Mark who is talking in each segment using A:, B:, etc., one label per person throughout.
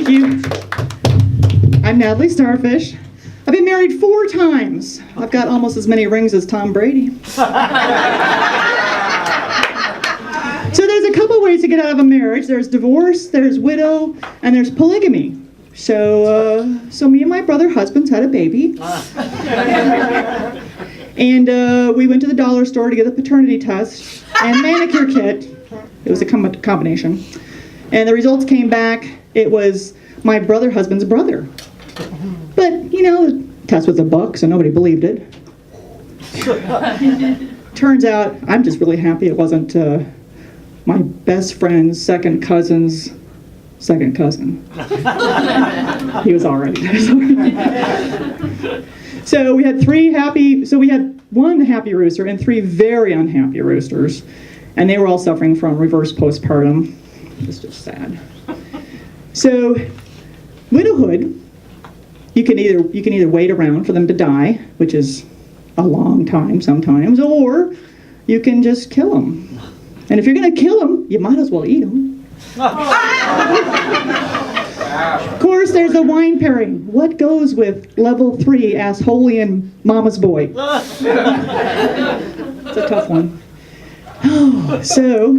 A: Thank you. I'm Natalie Starfish. I've been married 4 times. I've got almost as many rings as Tom Brady. So there's a couple ways to get out of a marriage. There's divorce, there's widow, and there's polygamy. So me and my brother husbands had a baby. And we went to the dollar store to get a paternity test and manicure kit. It was a combination. And the results came back. It was my brother husband's brother. But, the test was $1, so nobody believed it. Turns out, I'm just really happy it wasn't my best friend's second cousin's second cousin. He was all right. So we had we had 1 happy rooster and 3 very unhappy roosters. And they were all suffering from reverse postpartum. It's just sad. So, widowhood, you can either wait around for them to die, which is a long time sometimes, or you can just kill them. And if you're going to kill them, you might as well eat them. Of course, there's a wine pairing. What goes with level 3 ass holy and mama's boy? It's a tough one. Oh, so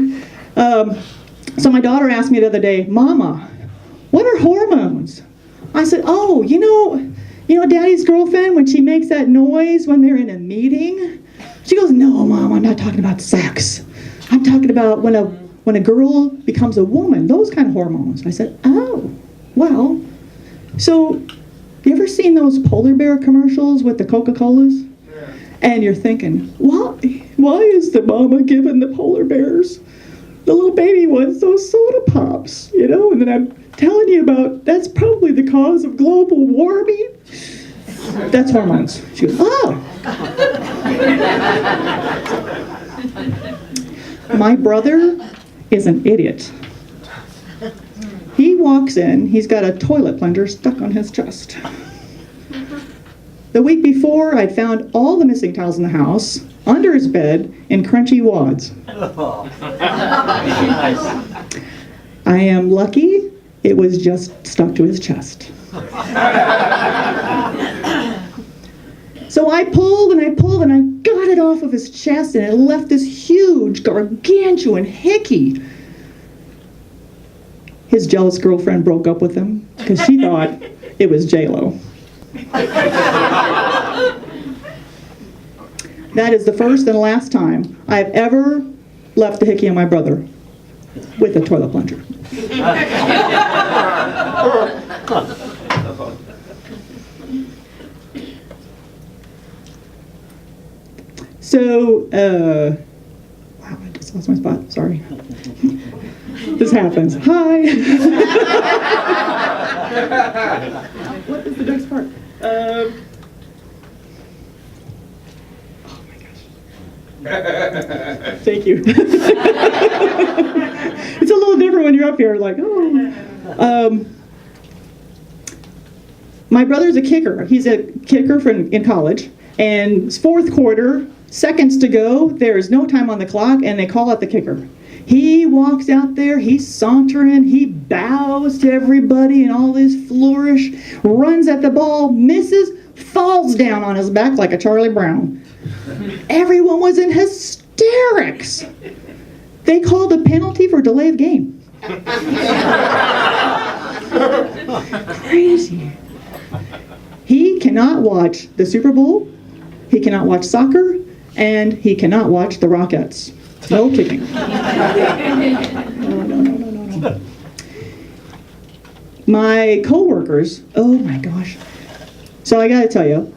A: my daughter asked me the other day, Mama, what are hormones? I said, oh, you know Daddy's girlfriend when she makes that noise when they're in a meeting? She goes, no, Mom, I'm not talking about sex. I'm talking about when a girl becomes a woman, those kind of hormones. I said, oh, well, so you ever seen those polar bear commercials with the Coca-Colas? Yeah. And you're thinking, why is the mama giving the polar bears, the little baby ones, those soda pops, And then I'm telling you about, that's probably the cause of global warming. That's hormones. She goes, oh. My brother is an idiot. He walks in, he's got a toilet plunger stuck on his chest. The week before, I found all the missing towels in the house, under his bed, in crunchy wads. I am lucky it was just stuck to his chest. So I pulled and I pulled and I got it off of his chest and it left this huge, gargantuan hickey. His jealous girlfriend broke up with him because she thought it was J-Lo. That is the first and last time I've ever left the hickey on my brother with a toilet plunger. So, wow, I just lost my spot, sorry. This happens. Hi! What is the next part? Oh my gosh. Thank you. It's a little different when you're up here, like, oh. My brother's a kicker. He's a kicker in college. And it's 4th quarter, seconds to go, there's no time on the clock, and they call out the kicker. He walks out there, he's sauntering, he bows to everybody in all this flourish, runs at the ball, misses, falls down on his back like a Charlie Brown. Everyone was in hysterics. They called a penalty for delay of game. Crazy. He cannot watch the Super Bowl, he cannot watch soccer, and he cannot watch the Rockettes. No kicking. No. My coworkers, oh my gosh. So I gotta tell you,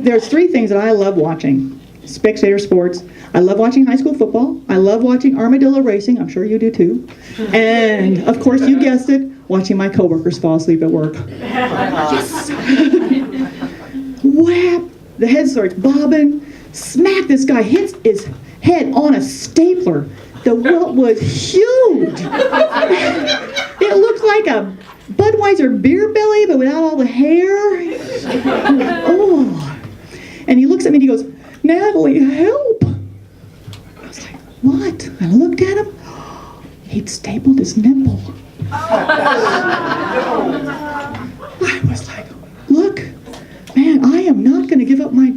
A: there's 3 things that I love watching. Spectator sports. I love watching high school football. I love watching armadillo racing. I'm sure you do too. And of course, you guessed it, watching my coworkers fall asleep at work. Yes. Whap! The head starts bobbing. Smack! This guy hits his head on a stapler. The welt was huge. It looked like a Budweiser beer belly, but without all the hair. Oh! And he looks at me and he goes, Natalie, help! I was like, what? I looked at him. He'd stapled his nipple.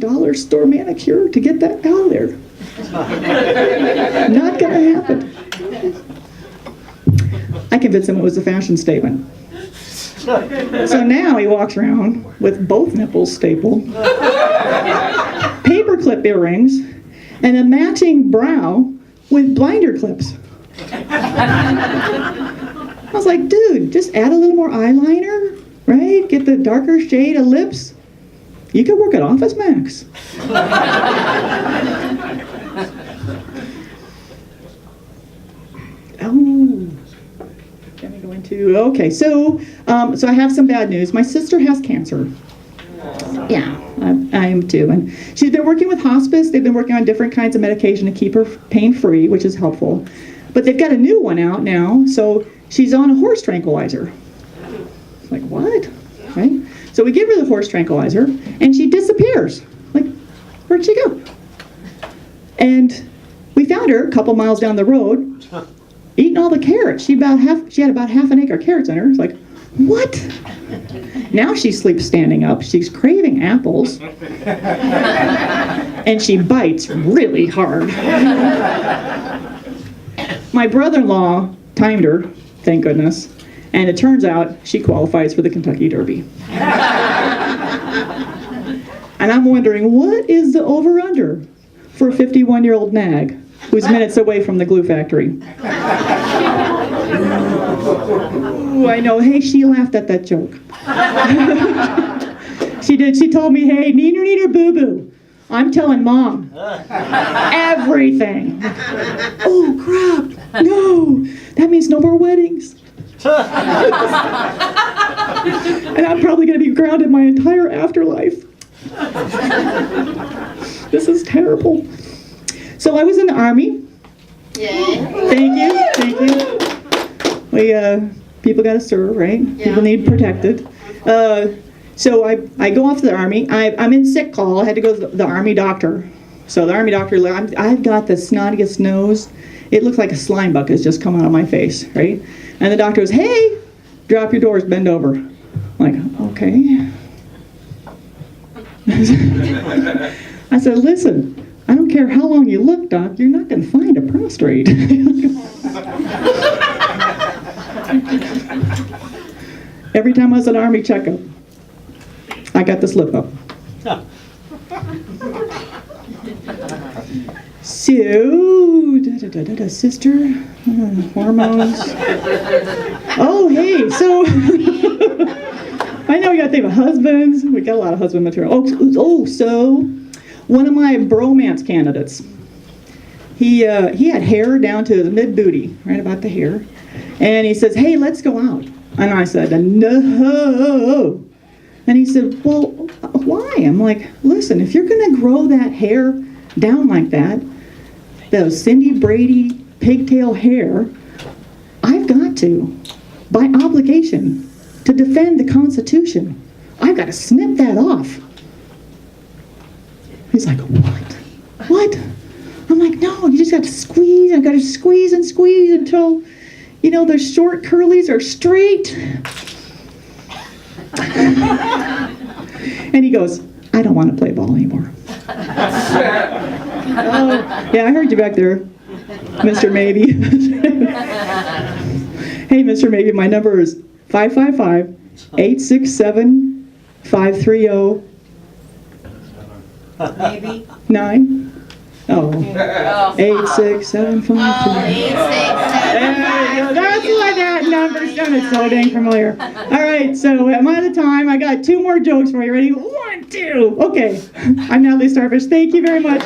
A: dollar store manicure to get that out of there. Not going to happen. I convinced him it was a fashion statement. So now he walks around with both nipples stapled, paperclip earrings, and a matching brow with blinder clips. I was like, dude, just add a little more eyeliner, right? Get the darker shade of lips. You could work at Office Max. Oh, let me go into, okay, so I have some bad news. My sister has cancer. Yeah, I am too. And she's been working with hospice. They've been working on different kinds of medication to keep her pain-free, which is helpful. But they've got a new one out now, so she's on a horse tranquilizer. Like, what? Right? So we give her the horse tranquilizer, and she disappears. Like, where'd she go? And we found her a couple miles down the road, eating all the carrots. She had about half an acre of carrots in her. It's like, what? Now she sleeps standing up. She's craving apples. And she bites really hard. My brother-in-law timed her, thank goodness. And it turns out she qualifies for the Kentucky Derby. And I'm wondering, what is the over-under for a 51-year-old nag who's minutes away from the glue factory? Ooh, I know. Hey, she laughed at that joke. She did. She told me, hey, neener, neener, boo-boo. I'm telling Mom everything. Oh, crap. No. That means no more weddings. And I'm probably going to be grounded my entire afterlife. This is terrible. So I was in the Army.
B: Yay.
A: Thank you. People got to serve, right?
B: Yeah.
A: People need protected. So I go off to the Army. I'm in sick call. I had to go to the Army doctor. So the Army doctor, I've got the snottiest nose. It looks like a slime bucket has just come out of my face, right? And the doctor goes, hey, drop your doors, bend over. I'm like, okay. I said, listen, I don't care how long you look, Doc, you're not going to find a prostrate. Every time I was at an Army checkup, I got the slip up. So, sister, hormones. Oh, hey, so, I know we got to think of husbands. We got a lot of husband material. So, one of my bromance candidates, he had hair down to his mid-booty, right about the hair. And he says, hey, let's go out. And I said, no. And he said, well, why? I'm like, listen, if you're going to grow that hair down like that, the Cindy Brady pigtail hair, I've got to, by obligation, to defend the Constitution, I've got to snip that off. He's like, what? I'm like, no, you just got to squeeze. I've got to squeeze and squeeze until, the short curlies are straight. And he goes, I don't want to play ball anymore. Oh, yeah, I heard you back there, Mr. Maybe. Hey, Mr. Maybe, my number is 555-867-530.
B: Maybe.
A: 9. Oh. 86753. That's why that number sounded so dang familiar. All right, so I'm out of time. I got 2 more jokes for you. Ready? 1, 2. Okay. I'm Natalie Starfish. Thank you very much.